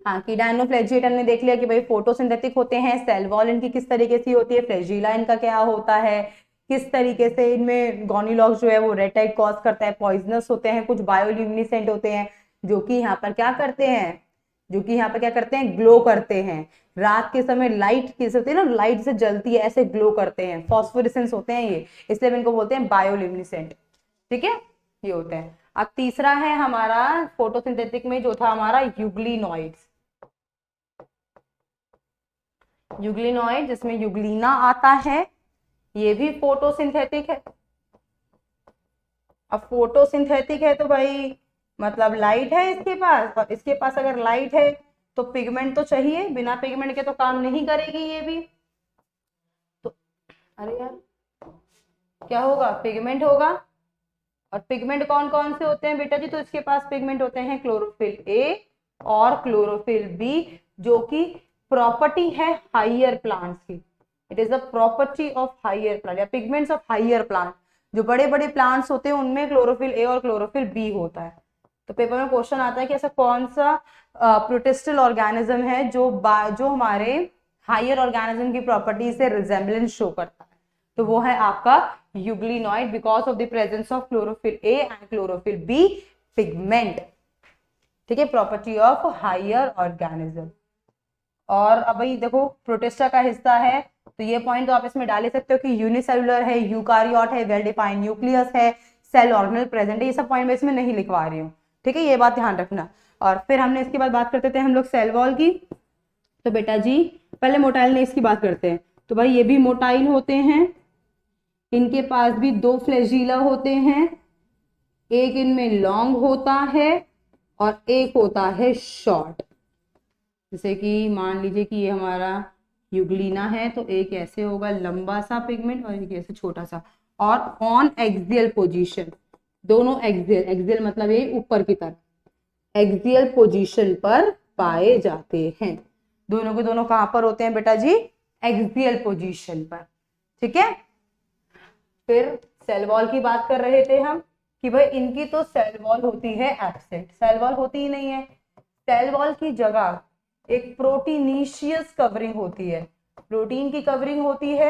हाँ, कि डायनोफ्लेजिएट हमने देख लिया कि भाई फोटोसिंथेटिक होते हैं, सेल वॉल इनकी किस तरीके से होती है, फ्लैजिला इनका क्या होता है, किस तरीके से इनमें गॉनीलॉक्स जो है वो रेटाइट कॉज करता है, पॉइजनस होते हैं, कुछ बायोल्यूमिनेसेंट होते हैं जो कि यहाँ पर क्या करते हैं, ग्लो करते हैं, रात के समय लाइट कैसे होती है ना, लाइट से जलती है ऐसे ग्लो करते हैं, फॉस्फोरेसेंस होते हैं ये, इसलिए इनको बोलते हैं बायोल्यूमिनेसेंट। ठीक है, ये होते हैं। अब तीसरा है हमारा फोटोसिंथेटिक में जो था हमारा यूग्लिनॉइड्स, यूग्लिनॉइड जिसमें यूग्लिना आता है, ये भी फोटोसिंथेटिक है। अब फोटोसिंथेटिक है तो भाई मतलब लाइट है इसके पास, और इसके पास अगर लाइट है तो पिगमेंट तो चाहिए, बिना पिगमेंट के तो काम नहीं करेगी ये भी, तो अरे यार क्या होगा, पिगमेंट होगा। और पिगमेंट कौन कौन से होते हैं बेटा जी, तो इसके पास पिगमेंट होते हैं क्लोरोफिल ए और क्लोरोफिल बी, जो कि प्रॉपर्टी है हाइयर प्लांट्स की, it is the property of higher plant या पिगमेंट्स ऑफ हाइयर प्लांट। जो बड़े बड़े प्लांट्स होते हैं उनमें क्लोरोफिल ए और क्लोरोफिल बी होता है। तो पेपर में क्वेश्चन आता है कि ऐसा कौन सा प्रोटिस्टल ऑर्गेनिज्म है जो हमारे हाइयर ऑर्गेनिज्म की प्रॉपर्टी से रिजेम्बलेंस शो करता है, तो वो है आपका euglenoid, because of the presence of chlorophyll a and chlorophyll b pigment. ठीक है, प्रॉपर्टी ऑफ हाइयर ऑर्गेनिज्म। और अब भाई देखो प्रोटिस्टा का हिस्सा है, तो ये पॉइंट तो आप इसमें डाल ही सकते हो कि यूनिसेलुलर है, यूकारियोट है, वेल डिफाइंड न्यूक्लियस है, सेल ऑर्गेनल प्रेजेंट है, ये सब पॉइंट मैं इसमें नहीं लिखवा रही हूँ। ठीक है, ये बात ध्यान रखना। और फिर हमने इसके बाद बात करते थे हम लोग सेल वॉल की, तो बेटा जी पहले मोटाइल नेस की बात करते हैं। तो भाई ये भी मोटाइल होते हैं, इनके पास भी 2 फ्लैजिला होते हैं, एक इनमें लॉन्ग होता है और एक होता है शॉर्ट। जैसे कि मान लीजिए कि ये हमारा यूग्लिना है, तो एक ऐसे होगा लंबा सा पिगमेंट और एक ऐसे छोटा सा, और ऑन एक्सियल पोजीशन, दोनों एक्सियल, एक्सियल मतलब ये ऊपर की तरफ, एक्सियल पोजीशन पर पाए जाते हैं। दोनों के दोनों कहां पर होते हैं बेटा जी? एक्सियल पोजीशन पर। ठीक है, फिर सेल वॉल की बात कर रहे थे हम कि भाई इनकी तो सेल वॉल होती है एब्सेंट, सेल वॉल होती ही नहीं है। सेल वॉल की जगह एक प्रोटीनीशियस कवरिंग होती है, प्रोटीन की कवरिंग होती है।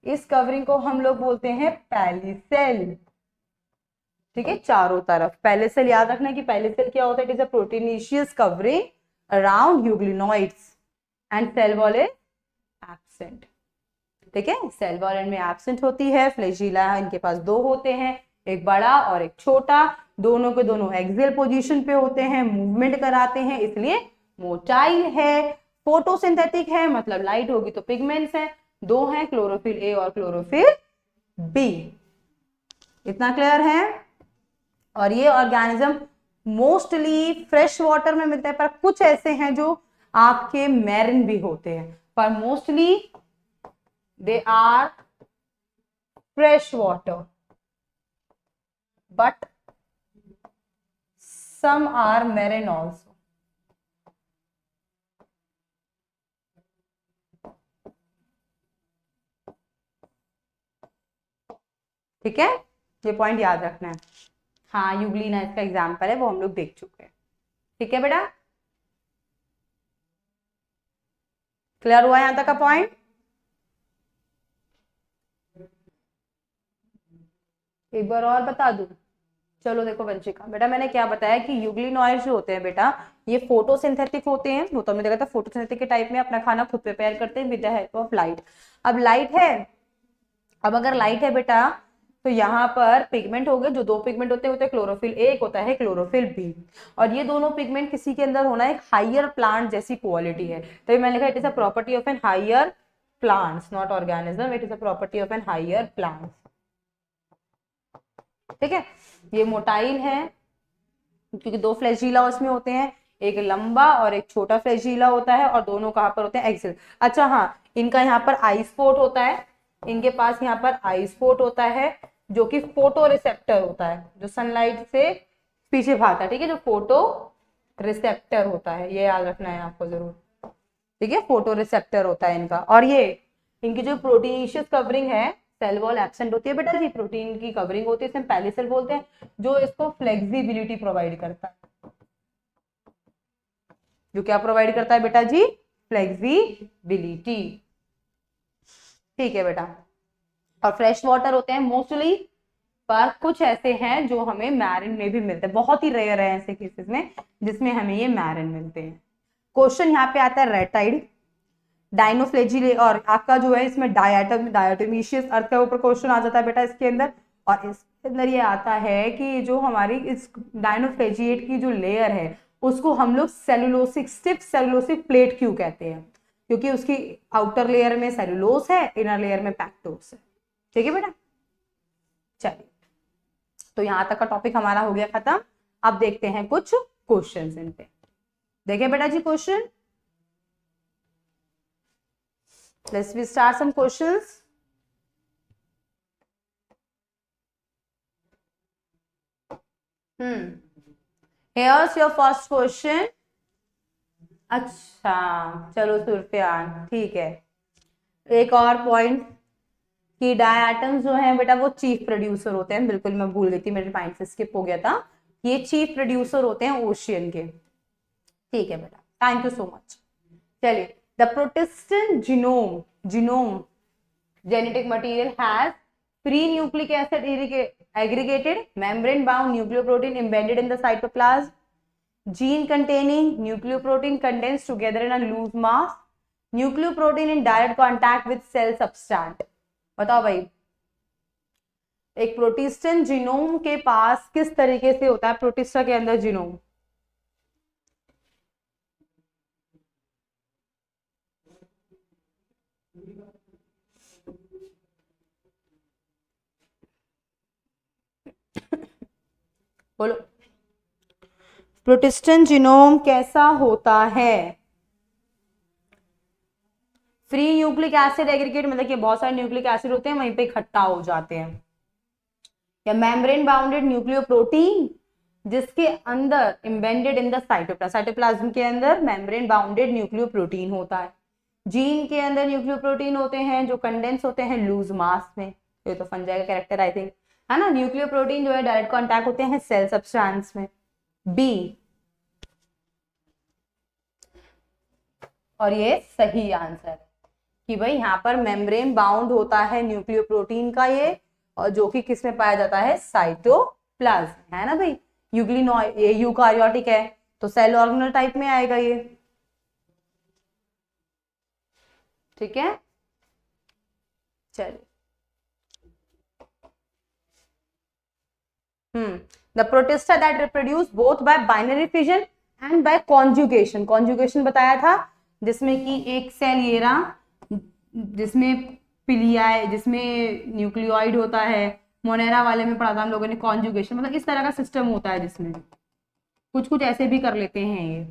इस कवरिंग को हम लोग बोलते हैं पैलिसेल। ठीक है, चारों तरफ पैलिसेल, याद रखना कि पैलिसेल क्या होता है? It is a proteinaceous covering around euglenoids and cell wall is absent. ठीक है, सेल वॉल इनमें एब्सेंट होती है। फ्लैजिला इनके पास 2 होते हैं, एक बड़ा और एक छोटा, दोनों के दोनों एक्सियल पोजीशन पे होते हैं, मूवमेंट कराते हैं, इसलिए मोटाइल है। फोटोसिंथेटिक है, मतलब लाइट होगी तो पिगमेंट्स है, 2 हैं, क्लोरोफिल ए और क्लोरोफिल बी। इतना क्लियर है? और ये ऑर्गेनिज्म मोस्टली फ्रेश वाटर में मिलते हैं, पर कुछ ऐसे हैं जो आपके मैरिन भी होते हैं, पर mostly they are fresh water, but some are marine also. ठीक है, ये पॉइंट याद रखना है। हाँ, यूग्लिना इसका एग्जाम्पल है, वो हम लोग देख चुके हैं। ठीक है बेटा, क्लियर हुआ यहां तक का पॉइंट? एक बार और बता दूं? चलो देखो वंशिका, बेटा मैंने क्या बताया कि यूग्लिनॉइड्स जो होते हैं बेटा, ये फोटोसिंथेटिक होते हैं। वो तो हमने देखा था, फोटोसिंथेटिक के टाइप में अपना खाना खुद प्रिपेयर करते हैं with the help of light. अब लाइट है, अब अगर लाइट है बेटा, तो यहाँ पर पिगमेंट हो गए, जो 2 पिगमेंट होते हैं क्लोरोफिल ए, एक होता है क्लोरोफिल बी, और ये दोनों पिगमेंट किसी के अंदर होना एक हायर प्लांट जैसी क्वालिटी है। तो मैंने लिखा it is a property of an higher plants, not organism, it is a property of an higher plants. ठीक है, ये मोटाइल है क्योंकि 2 फ्लैजिला उसमें होते हैं, एक लंबा और एक छोटा फ्लैजिला होता है, और दोनों कहां पर होते हैं? एक्सियल। अच्छा हाँ, इनका यहाँ पर आई स्पॉट होता है, इनके पास यहाँ पर आई स्पॉट होता है, जो कि फोटो रिसेप्टर होता है, जो सनलाइट से पीछे भागता है। ठीक है, जो फोटो रिसेप्टर होता है, ये याद रखना है आपको जरूर। ठीक है, फोटो रिसेप्टर होता है इनका। और ये इनकी जो प्रोटीनिशियस कवरिंग है, सेल वॉल एब्सेंट होती है बेटा जी, प्रोटीन की कवरिंग होती है, इसे पैलिसेल बोलते हैं, जो इसको फ्लेक्सिबिलिटी प्रोवाइड करता है। जो क्या प्रोवाइड करता है बेटा जी? फ्लेक्सिबिलिटी। ठीक है बेटा, और फ्रेश वाटर होते हैं मोस्टली, पर कुछ ऐसे हैं जो हमें मैरिन में भी मिलते हैं, बहुत ही रेयर है ऐसे केसेस में जिसमें हमें ये मैरिन मिलते हैं। क्वेश्चन यहाँ पे आता है रेटाइड, डाइनोफ्लेजिले, और आपका जो है इसमें डायटोमीशियस अर्थ के ऊपर क्वेश्चन आ जाता है बेटा इसके अंदर। और इसके अंदर ये आता है कि जो हमारी इस डाइनोफ्लेजिएट की जो लेयर है, उसको हम लोग सेलुलोसिक, स्टिफ सेलुलोसिक प्लेट क्यों कहते हैं? क्योंकि उसकी आउटर लेयर में सेलुलोस है, इनर लेयर में पैक्टोस है। ठीक है बेटा, चलिए, तो यहां तक का टॉपिक हमारा हो गया खत्म। अब देखते हैं कुछ क्वेश्चंस इन पे। देखिए बेटा जी question, let's we start some questions. Here's your first question. अच्छा चलो सुरफियान, ठीक है, एक और पॉइंट कि डायटम्स जो हैं बेटा वो चीफ प्रोड्यूसर होते हैं। बिल्कुल मैं भूल गई थी, मेरे माइंड से स्किप हो गया था। ये चीफ प्रोड्यूसर होते हैं ओशियन के। ठीक है बेटा, थैंक यू सो मच। चलिए, the protistan genome genetic material has free nucleic acid aggregated membrane bound nucleoprotein embedded in the cytoplasm. Gene containing nucleoprotein condense together in a loose mass. Nucleoprotein in direct contact with cell substrate. बताओ भाई, एक प्रोटिस्टन genome के पास किस तरीके से होता है? Protista के अंदर जीनोम, बोलो, प्रोटिस्टेंट जीनोम कैसा होता है? फ्री न्यूक्लिक एसिड एग्रीगेट, मतलब कि बहुत सारे न्यूक्लिक एसिड होते हैं वहीं पे इकट्ठा हो जाते हैं। या मेम्ब्रेन बाउंडेड न्यूक्लियोप्रोटीन, जिसके अंदर embedded in the cytoplasm, cytoplasm के अंदर मेम्ब्रेन बाउंडेड न्यूक्लियोप्रोटीन होता है। जीन के अंदर न्यूक्लियोप्रोटीन होते हैं जो कंडेंस होते हैं लूज मास में। ये तो फंजाई का कैरेक्टर आई थिंक है ना। न्यूक्लियोप्रोटीन जो है डायरेक्ट कांटेक्ट होते हैं सेल सब्सटेंस में। बी, और ये सही आंसर कि भाई यहाँ पर मेम्ब्रेन बाउंड होता है न्यूक्लियोप्रोटीन का ये, और जो कि किस में पाया जाता है? साइटोप्लाज्म, है ना भाई। ये यूकारियोटिक है तो सेल ऑर्गेनल टाइप में आएगा ये, ठीक है। चलिए, the Protista that reproduce both by binary fission and by conjugation, conjugation बताया था जिसमें कि एक सेल ये रहा जिसमें पिलिया, जिसमें न्यूक्लियोइड होता है। मोनेरा वाले में पढ़ा था हम लोगों ने कॉन्जुगेशन, मतलब इस तरह का सिस्टम होता है जिसमें कुछ कुछ ऐसे भी कर लेते हैं। ये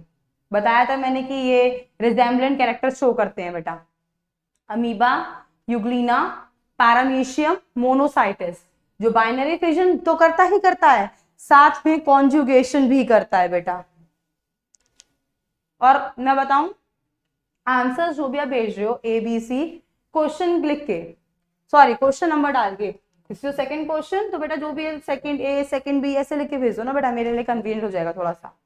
बताया था मैंने कि ये रिजेम्बलेंट कैरेक्टर शो करते हैं बेटा। अमीबा, यूग्लिना, पैरामीशियम, मोनोसाइटिस, जो बाइनरी फिजन तो करता ही करता है, साथ में कॉन्जुगेशन भी करता है बेटा। और मैं बताऊं आंसर जो भी आप भेज रहे हो ABC क्वेश्चन लिख के, सॉरी क्वेश्चन नंबर डाल के, इसलिए सेकंड क्वेश्चन तो बेटा जो भी है सेकंड A सेकंड B ऐसे लिख के भेज दो ना बेटा, मेरे लिए कन्वीनियंट हो जाएगा थोड़ा सा।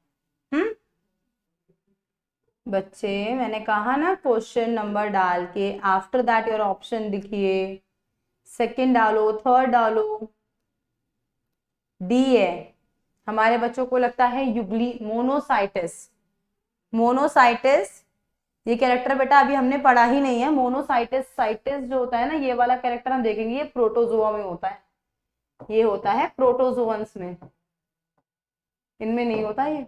बच्चे मैंने कहा ना क्वेश्चन नंबर डाल के, आफ्टर दैट योर ऑप्शन लिखिए, सेकंड डालो, थर्ड डालो। डी है, हमारे बच्चों को लगता है युगली मोनोसाइटिस, मोनोसाइटिस ये कैरेक्टर बेटा अभी हमने पढ़ा ही नहीं है। मोनोसाइटिस, साइटिस जो होता है ना ये वाला कैरेक्टर हम देखेंगे, ये प्रोटोजोआ में होता है, ये होता है प्रोटोजोअन्स में, इनमें नहीं होता ये।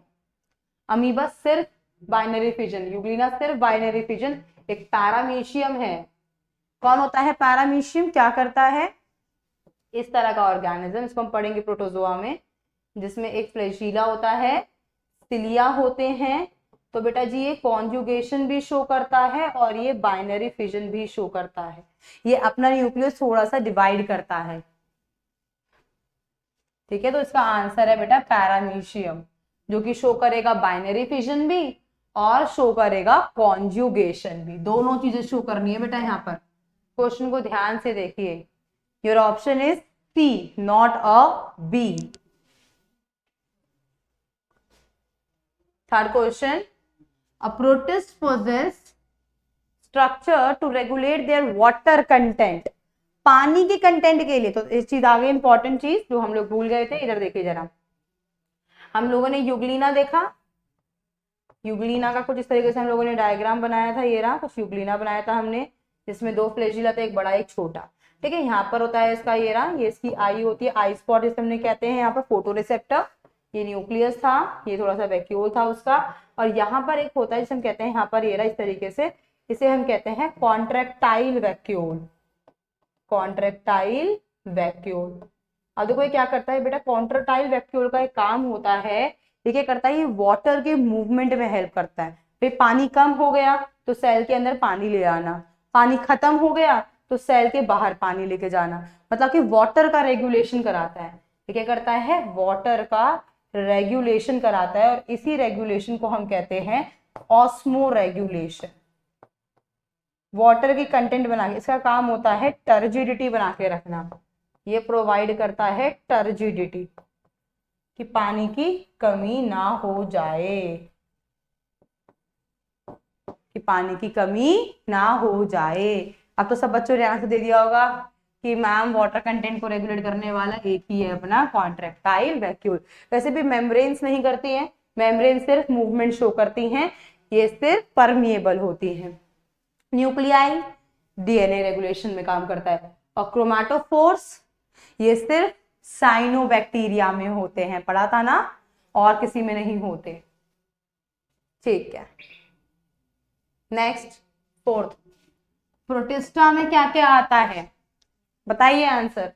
अमीबा सिर्फ बाइनरी फिजन, यूग्लिना सिर्फ बाइनरी फिजन। एक पैरामीशियम है, कौन होता है पैरामीशियम, क्या करता है? इस तरह का ऑर्गेनिज्म, इसको हम पढ़ेंगे प्रोटोजोआ में, जिसमें एक फ्लैजीला होता है, सिलिया होते हैं। तो बेटा जी ये कॉन्जुगेशन भी शो करता है और ये बाइनरी फिजन भी शो करता है। ये अपना न्यूक्लियस थोड़ा सा डिवाइड करता है, ठीक है। तो इसका आंसर है बेटा पैरामीशियम, जो कि शो करेगा बाइनरी फिजन भी और शो करेगा कॉन्जुगेशन भी, दोनों चीजें शो करनी है बेटा। यहाँ पर क्वेश्चन को ध्यान से देखिए, your option is C, not a B. Third question, a protist possess structure to regulate their water content, पानी के कंटेंट के लिए। तो इस चीज आगे इंपॉर्टेंट चीज जो हम लोग भूल गए थे, इधर देखिए जरा, हम लोगों ने यूग्लिना देखा, यूग्लिना का कुछ इस तरीके से हम लोगों ने डायग्राम बनाया था, ये रहा कुछ यूग्लिना बनाया था हमने, जिसमें दो फ्लैजिला था, एक बड़ा एक छोटा, ठीक है। यहाँ पर होता है इसका ये रहा, ये इसकी आई होती है, आई स्पॉट जिसे हमने कहते हैं, यहाँ पर फोटो रिसेप्टर, ये न्यूक्लियस था, ये थोड़ा सा वैक्यूल था उसका, और यहाँ पर एक होता है जिसे हम कहते हैं, यहाँ पर ये रहा इस तरीके से, इसे हम कहते हैं कॉन्ट्रैक्टाइल वैक्यूल, कॉन्ट्रैक्टाइल वैक्यूल। अब देखो ये क्या करता है बेटा, कॉन्ट्रैक्टाइल वैक्यूल का एक काम होता है, ये क्या करता है, ये वाटर के मूवमेंट में हेल्प करता है। फिर पानी कम हो गया तो सेल के अंदर पानी ले आना, पानी खत्म हो गया तो सेल के बाहर पानी लेके जाना, मतलब कि वाटर का रेगुलेशन कराता है। ये क्या करता है, वाटर का रेगुलेशन कराता है, और इसी रेगुलेशन को हम कहते हैं ऑस्मो रेगुलेशन। वाटर की कंटेंट बना के, इसका काम होता है टर्जिडिटी बना के रखना, ये प्रोवाइड करता है टर्जिडिटी, कि पानी की कमी ना हो जाए, कि पानी की कमी ना हो जाए। अब तो सब बच्चों ने आंसर दे दिया होगा कि मैम वाटर कंटेंट को रेगुलेट करने वाला एक ही है अपना कॉन्ट्रैक्टाइल वैक्यूल। वैसे भी मेम्ब्रेन्स नहीं करती हैं, मेम्ब्रेन सिर्फ मूवमेंट शो करती हैं, ये सिर्फ परमिएबल होती हैं। न्यूक्लियाई डीएनए रेगुलेशन में काम करता है, और क्रोमैटोफोर्स ये सिर्फ साइनोबैक्टीरिया में होते हैं, पढ़ा था ना, और किसी में नहीं होते, ठीक है। नेक्स्ट फोर्थ, प्रोटिस्टा में क्या क्या आता है, बताइए आंसर।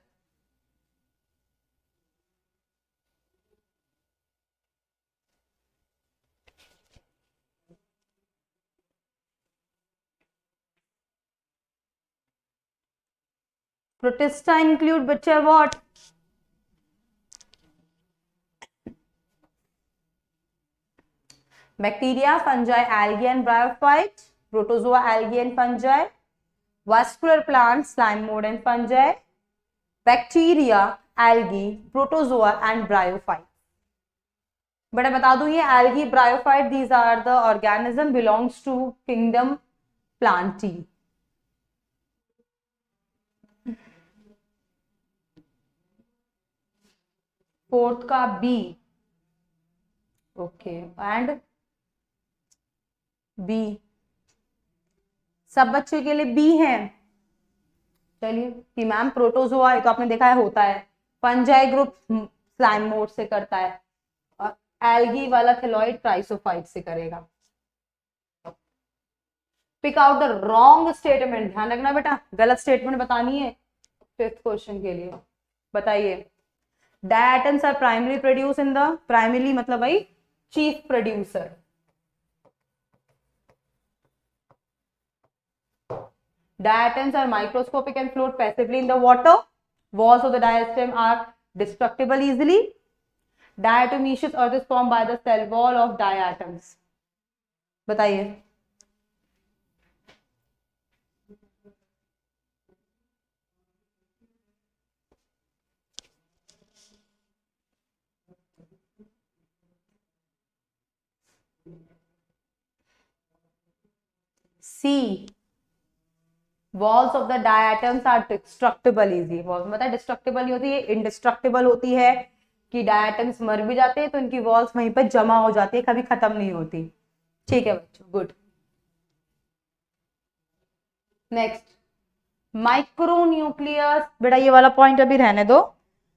प्रोटिस्टा इंक्लूड बच्चा what? Bacteria, fungi, algae and bryophyte, protozoa, algae and fungi, vascular plant, slime mould and fungi, bacteria, algae, protozoa and bryophyte. But बता दूं ये algae, bryophyte, these are the organism belongs to kingdom Plantae. Fourth का B, okay, and B सब बच्चे के लिए B है। चलिए कि मैम प्रोटोजोआ तो आपने देखा है होता है, फंजाई ग्रुप स्लाइम मोड से करता है, और एल्गी वाला थैलोइड क्राइसोफाइट से करेगा। Pick out the wrong statement, ध्यान रखना बेटा, गलत स्टेटमेंट बतानी है फिफ्थ क्वेश्चन के लिए। बताइए, diatoms are primary produce in the, primary मतलब भाई chief producer. Diatoms are microscopic and float passively in the water. Walls of the diatom are destructible easily. Diatomaceous earth is formed by the cell wall of diatoms. बताइए, C, walls of the diatoms are destructible easy. Walls मतलब destructible नहीं होती है, indestructible होती है कि diatoms मर भी जाते हैं तो इनकी वॉल्स वहीं पर जमा हो जाती है, कभी खत्म नहीं होती। ठीक है बच्चों, गुड। नेक्स्ट, माइक्रोन्यूक्लियस, बेटा ये वाला पॉइंट अभी रहने दो,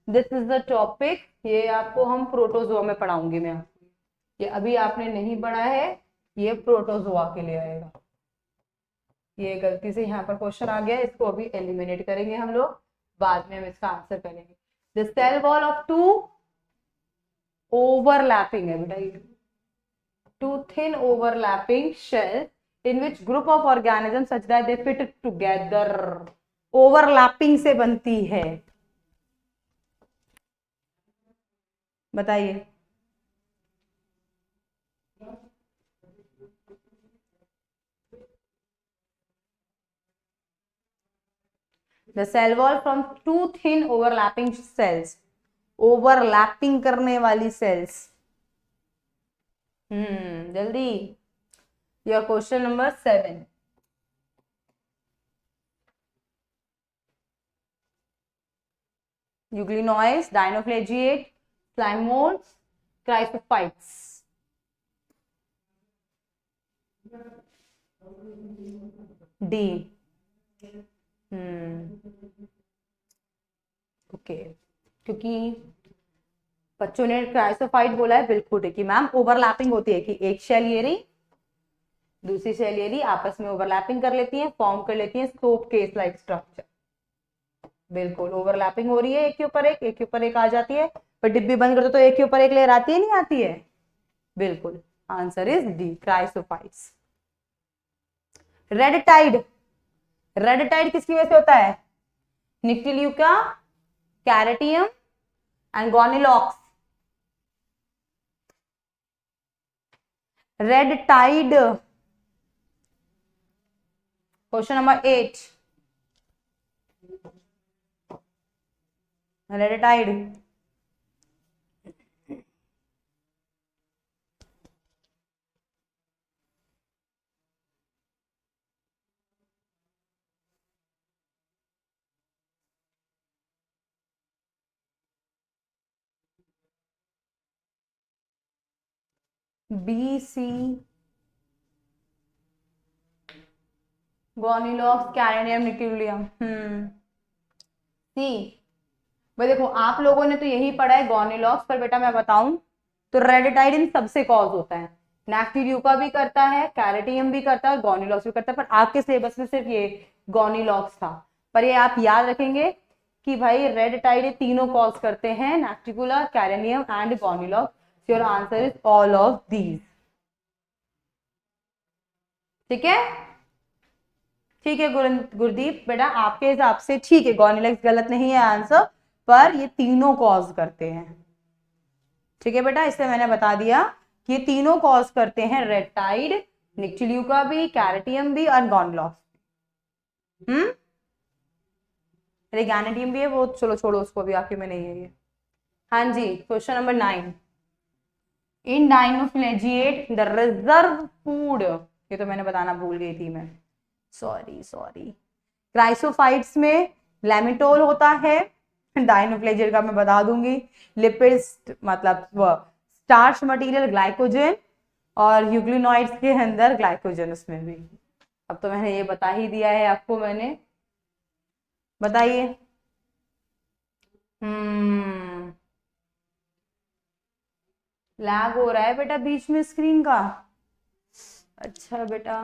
दिस इज द टॉपिक, ये आपको हम प्रोटोजोआ में पढ़ाऊंगी मैं, ये अभी आपने नहीं पढ़ा है, ये प्रोटोजोआ के लिए आएगा। ये गलती से यहाँ पर क्वेश्चन आ गया, इसको अभी एलिमिनेट करेंगे हम लोग, बाद में हम इसका आंसर करेंगे। The cell wall of two overlapping है बेटा, ये two thin overlapping shell in which group of organisms such that they fit together, overlapping से बनती है। बताइए, the cell wall from two thin overlapping cells, overlapping करने वाली सेल्स। जल्दी, your question number 7, euglenoids, dinoflagellates, slime molds, chrysophytes। D, okay, क्योंकि बच्चों ने क्राइसोफाइट बोला है, बिल्कुल है कि मैम ओवरलैपिंग होती है कि एक शेल ये रही, दूसरी शेल ये रही, आपस में ओवरलैपिंग कर लेती हैं, फॉर्म कर लेती हैं सोप केस लाइक स्ट्रक्चर। बिल्कुल ओवरलैपिंग हो रही है, एक के ऊपर एक, एक के ऊपर एक आ जाती है, पर डिब्बी बंद कर दो तो एक के ऊपर एक लेयर आती है, नहीं आती है? बिल्कुल, answer is D, chrysophytes. Red tide, red tide किसकी वजह से होता है? Noctiluca, ceratium and gonyaulax. Red tide, question number 8, red tide, B C, gonyaulax, karenia, noctiluca. C, भाई देखो आप लोगों ने तो यही पढ़ा है गोनिलॉक्स, पर बेटा मैं बताऊं तो रेड टाइड इन सबसे कॉज होता है, नैक्टिल्यूका भी करता है, कैरेटियम भी करता है, गोनिलॉक्स भी करता है, पर आपके सिलेबस में सिर्फ ये गोनिलॉक्स था। पर ये आप याद रखेंगे कि भाई रेड टाइड तीनों कॉज करते हैं, noctiluca, karenia and gonyaulax. Your answer is all of these. ठीक है, ठीक है गुरदीप बेटा, आपके हिसाब से ठीक है, गॉर्निलैक्स गलत नहीं है आंसर, पर ये तीनों कॉज करते हैं। ठीक है बेटा, इससे मैंने बता दिया कि ये तीनों कॉज करते हैं, रेड टाइड, निक्टिल्यूका भी, कैरेटियम भी और गॉर्निलॉक्स। रेगैनेटियम भी है वो, चलो छोड़ो उसको, अभी आपके में नहीं है ये। हाँ जी, question number 9, in dinoflagellate the reserve food, ये तो मैंने बताना भूल गई थी मैं, सॉरी। क्राइसोफाइट्स में लैमिटोल होता है, डाइनोफ्लेजिएट का मैं बता दूंगी, लिपिड मतलब स्टार्च मटेरियल ग्लाइकोजन, और यूग्लिनॉइड्स के अंदर ग्लाइकोजन उसमें भी। अब तो मैंने ये बता ही दिया है आपको मैंने, बताइए। लैग हो रहा है बेटा बीच में स्क्रीन का, अच्छा बेटा।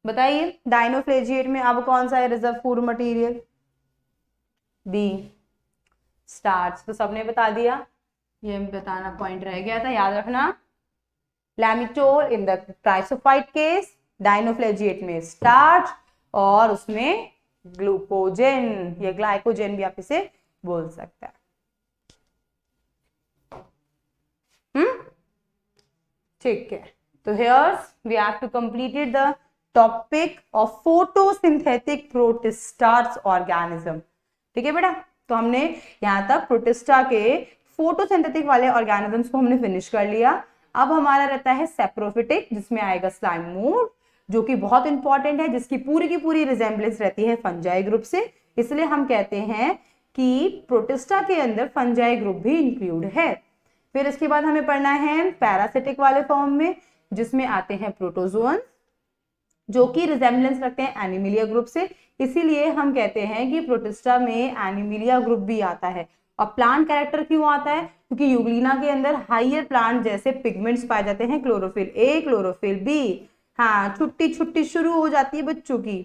बताइए, डाइनोफ्लेजिएट में अब कौन सा है reserve food material? B, starch. तो सबने बता दिया, ये बताना पॉइंट रह गया था, याद रखना। लैमिटोल इन द क्राइसोफाइट केस, डाइनोफ्लेजिएट में स्टार्च, और उसमें ग्लूकोजन या ग्लाइकोजन भी आप इसे बोल सकते हैं। ठीक है, तो here's we have to completed the topic of photosynthetic protist organism. ठीक है बेटा, तो हमने यहां तक प्रोटिस्टा के फोटोसिंथेटिक वाले ऑर्गेनिजम्स को हमने फिनिश कर लिया। अब हमारा रहता है सेप्रोफिटिक, जिसमें आएगा स्लाइम मोड, जो कि बहुत इंपॉर्टेंट है, जिसकी पूरी की पूरी रिजेंबलेंस रहती है फंजाई ग्रुप से, इसलिए हम कहते हैं कि प्रोटिस्टा के अंदर फंजाई ग्रुप भी इंक्लूड है। फिर इसके बाद हमें पढ़ना है पैरासिटिक वाले फॉर्म में, जिसमें आते हैं प्रोटोजोअन, जो कि रिजेंबलेंस रखते हैं एनिमिलिया ग्रुप से, इसीलिए हम कहते हैं कि प्रोटिस्टा में एनिमिलिया ग्रुप भी आता है। और प्लांट कैरेक्टर क्यों आता है? क्योंकि यूग्लिना के अंदर हाइयर प्लांट जैसे पिगमेंट्स पाए जाते हैं, क्लोरोफिल ए, क्लोरोफिल बी। हाँ, छुट्टी शुरू हो जाती है बच्चों की,